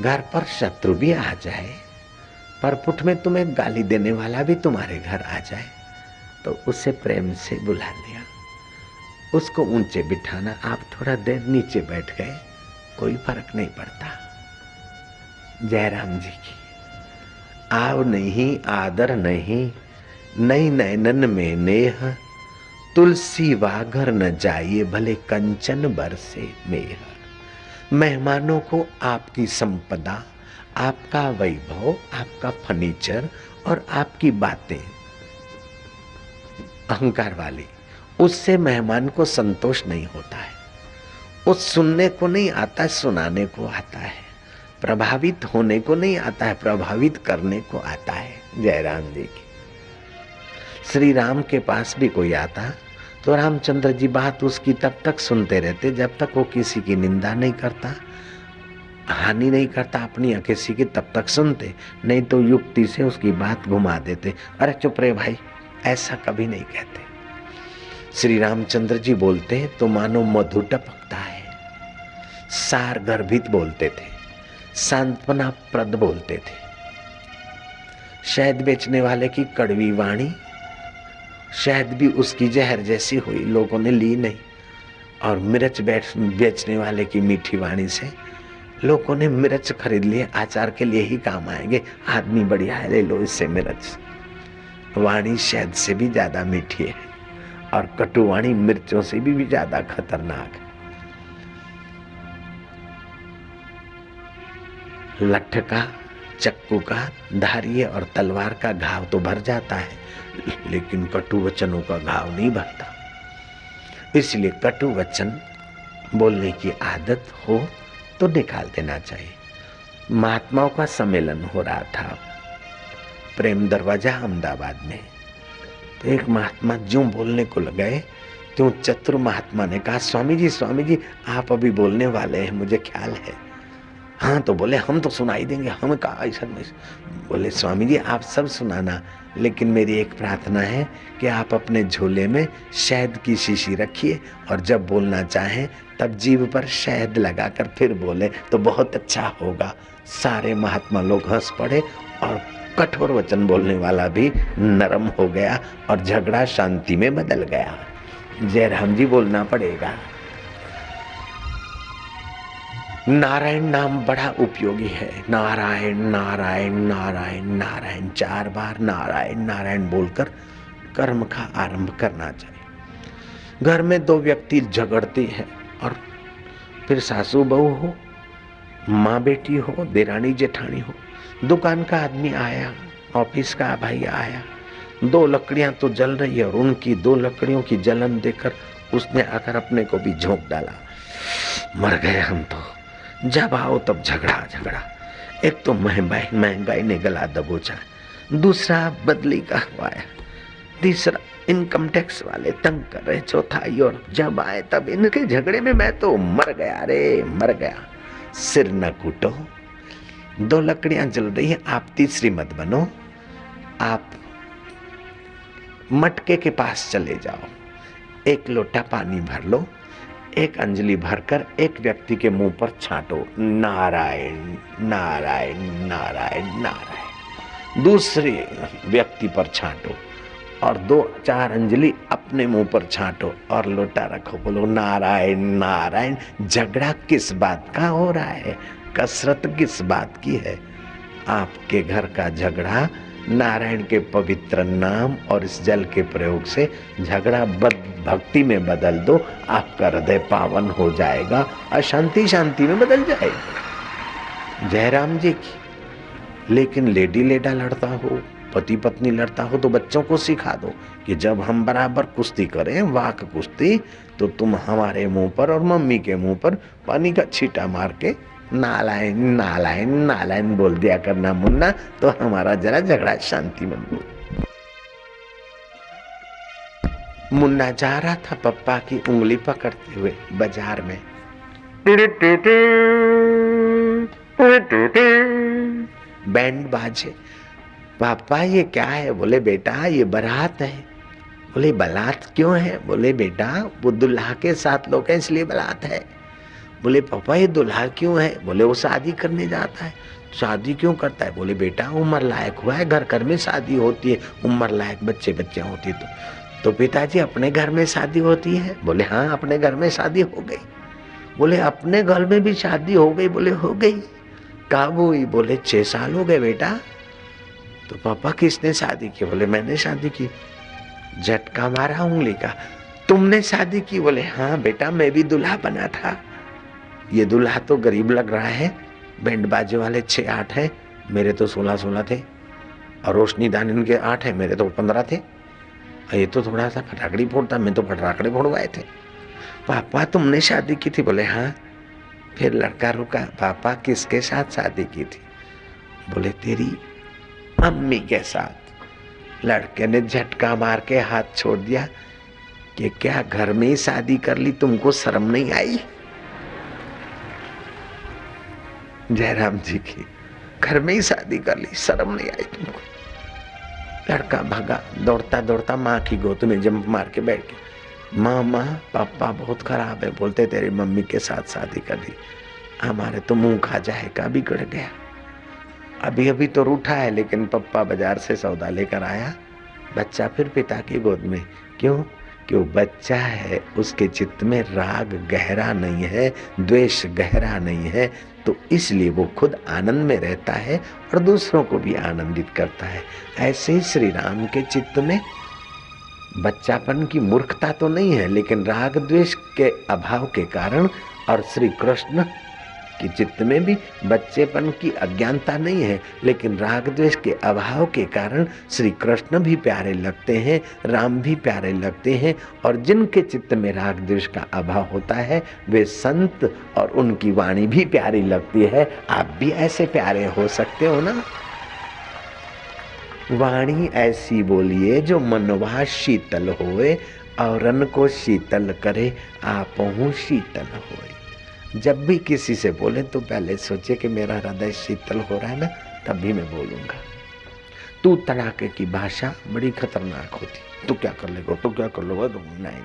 घर पर शत्रु भी आ जाए, परपुट में तुम्हें गाली देने वाला भी तुम्हारे घर आ जाए, तो उसे प्रेम से बुला लिया, उसको ऊंचे बिठाना, आप थोड़ा देर नीचे बैठ गए, कोई फर्क नहीं पड़ता। जयराम जी की आव नहीं आदर नहीं, नई नैनन में नेह, तुलसी वाघर न जाइए भले कंचन बरसे मेह। मेहमानों को आपकी संपदा, आपका वैभव, आपका फर्नीचर और आपकी बातें अहंकार वाली, उससे मेहमान को संतोष नहीं होता है। उस सुनने को नहीं आता, सुनाने को आता है। प्रभावित होने को नहीं आता है, प्रभावित करने को आता है। जयराम जी की श्री राम के पास भी कोई आता तो रामचंद्र जी बात उसकी तब तक सुनते रहते जब तक वो किसी की निंदा नहीं करता, हानि नहीं करता अपनी या किसी की, तब तक सुनते, नहीं तो युक्ति से उसकी बात घुमा देते। अरे चुप रहे भाई, ऐसा कभी नहीं कहते। श्री रामचंद्र जी बोलते तो मानो मधु टपकता है, सार गर्भित बोलते थे, सांत्वना प्रद बोलते थे। शहद बेचने वाले की कड़वी वाणी शहद भी उसकी जहर जैसी हुई, लोगों ने ली नहीं। और मिर्च बेचने वाले की मीठी वाणी से लोगों ने मिर्च खरीद लिए, आचार के लिए ही काम आएंगे, आदमी बढ़िया है, ले लो इससे मिर्च। वाणी शहद से भी ज्यादा मीठी है और कटुवाणी मिर्चों से भी ज्यादा खतरनाक है। लठ का, चक्कू का, धारिये और तलवार का घाव तो भर जाता है, लेकिन कटु वचनों का घाव नहीं भरता। इसलिए कटु वचन बोलने की आदत हो तो निकाल देना चाहिए। महात्माओं का सम्मेलन हो रहा था प्रेम दरवाजा अहमदाबाद में, तो एक महात्मा ज्यों बोलने को गए त्यों चतुर महात्मा ने कहा, स्वामी जी आप अभी बोलने वाले हैं, मुझे ख्याल है। हाँ, तो बोले हम तो सुनाई देंगे। हम कहा ऐसा नहीं। बोले स्वामी जी आप सब सुनाना, लेकिन मेरी एक प्रार्थना है कि आप अपने झोले में शहद की शीशी रखिए और जब बोलना चाहें तब जीभ पर शहद लगाकर फिर बोले तो बहुत अच्छा होगा। सारे महात्मा लोग हंस पड़े और कठोर वचन बोलने वाला भी नरम हो गया और झगड़ा शांति में बदल गया। जयराम जी बोलना पड़ेगा। नारायण नाम बड़ा उपयोगी है। नारायण नारायण नारायण नारायण, 4 बार नारायण नारायण बोलकर कर्म का आरंभ करना चाहिए। घर में 2 व्यक्ति झगड़ते हैं और फिर सासू बहू हो, माँ बेटी हो, देरानी जेठानी हो, दुकान का आदमी आया, ऑफिस का भाई आया, 2 लकड़ियां तो जल रही है और उनकी 2 लकड़ियों की जलन देखकर उसने आकर अपने को भी झोंक डाला। मर गए हम तो। जब आओ तब झगड़ा। एक तो महंगाई ने गला दबोचा, दूसरा बदली का हुआ, तीसरा इनकम टैक्स वाले तंग कर रहे, चौथा और जब आए तब इनके झगड़े में मैं तो मर गया रे, मर गया। सिर न कूटो, 2 लकड़ियां जल रही है, आप तीसरी मत बनो। आप मटके के पास चले जाओ, 1 लोटा पानी भर लो, 1 अंजलि भरकर एक व्यक्ति के मुंह पर छांटो, नारायण नारायण नारायण नारायण। दूसरे व्यक्ति पर छांटो और 2-4 अंजलि अपने मुंह पर छांटो और लोटा रखो, बोलो नारायण नारायण। झगड़ा किस बात का हो रहा है, कसरत किस बात की है? आपके घर का झगड़ा नारायण के पवित्र नाम और इस जल के प्रयोग से झगड़ा भक्ति में बदल दो, आपका हृदय पावन हो जाएगा, अशांति शांति में बदल जाएगी। जयराम जी की। लेकिन लेडी लेडा लड़ता हो, पति पत्नी लड़ता हो तो बच्चों को सिखा दो कि जब हम बराबर कुश्ती करें, वाक कुश्ती, तो तुम हमारे मुंह पर और मम्मी के मुंह पर पानी का छींटा मार के नारायण नारायण नारायण बोल दिया करना मुन्ना, तो हमारा जरा झगड़ा शांति में बोल। मुन्ना जा रहा था पप्पा की उंगली पकड़ते हुए बाजार में, बैंड बाजे। पापा ये क्या है? बोले बेटा ये बारात है। बोले बारात क्यों है? बोले बेटा वो दुल्हा के 7 लोग हैं इसलिए बारात है। बोले पापा ये दुल्हा क्यों है? बोले वो शादी करने जाता है। शादी क्यों करता है? बोले बेटा उम्र लायक हुआ है, घर घर में शादी होती है, उम्र लायक बच्चे बच्चे होती है तो पिताजी अपने घर में शादी होती है? बोले हाँ अपने घर में शादी हो गई। बोले अपने घर में भी शादी हो गई? बोले हो गई। कब हुई? बोले 6 साल हो गए बेटा। तो पापा किसने शादी की? बोले मैंने शादी की। झटका मारा उंगली का, तुमने शादी की? बोले हाँ बेटा मैं भी दूल्हा बना था। ये दूल्हा तो गरीब लग रहा है, बैंड बाजे वाले 6-8 हैं, मेरे तो 16 थे, और रोशनीदान इनके 8 है, मेरे तो 15 थे। ये तो थोड़ा सा फटाकड़ी फोड़ता, मैं तो फटाकड़े फोड़वाए थे। पापा तुमने शादी की थी? बोले हाँ। फिर लड़का रुका, पापा किसके साथ शादी की थी? बोले तेरी मम्मी के साथ। लड़के ने झटका मार के हाथ छोड़ दिया कि क्या घर में ही शादी कर ली, तुमको शर्म नहीं आई? जयराम जी की घर में ही शादी कर ली, शर्म नहीं आई तुमको? लड़का भागा दौड़ता दौड़ता माँ की गोद में जंप मार के बैठ गया। माँ पापा बहुत खराब है, बोलते तेरी मम्मी के साथ शादी कर दी, हमारे तो मुंह खा जाएगा, बिगड़ गया। अभी अभी तो रूठा है, लेकिन पप्पा बाजार से सौदा लेकर आया, बच्चा फिर पिता की गोद में। क्यों? क्यों? बच्चा है, उसके चित्त में राग गहरा नहीं है, द्वेष गहरा नहीं है, तो इसलिए वो खुद आनंद में रहता है और दूसरों को भी आनंदित करता है। ऐसे ही श्री राम के चित्त में बच्चापन की मूर्खता तो नहीं है, लेकिन राग द्वेष के अभाव के कारण, और श्री कृष्ण कि चित्त में भी बच्चेपन की अज्ञानता नहीं है, लेकिन राग द्वेष के अभाव के कारण श्री कृष्ण भी प्यारे लगते हैं, राम भी प्यारे लगते हैं। और जिनके चित्त में राग द्वेष का अभाव होता है वे संत और उनकी वाणी भी प्यारी लगती है। आप भी ऐसे प्यारे हो सकते हो ना। वाणी ऐसी बोलिए जो मनवा शीतल होए, औरन को शीतल करे, आपहु शीतल होए। जब भी किसी से बोले तो पहले सोचे कि मेरा हृदय शीतल हो रहा है ना, तभी मैं बोलूंगा। तू तड़ाके की भाषा बड़ी खतरनाक होती, तू क्या कर लेगा, तू क्या कर लेगा, नहीं।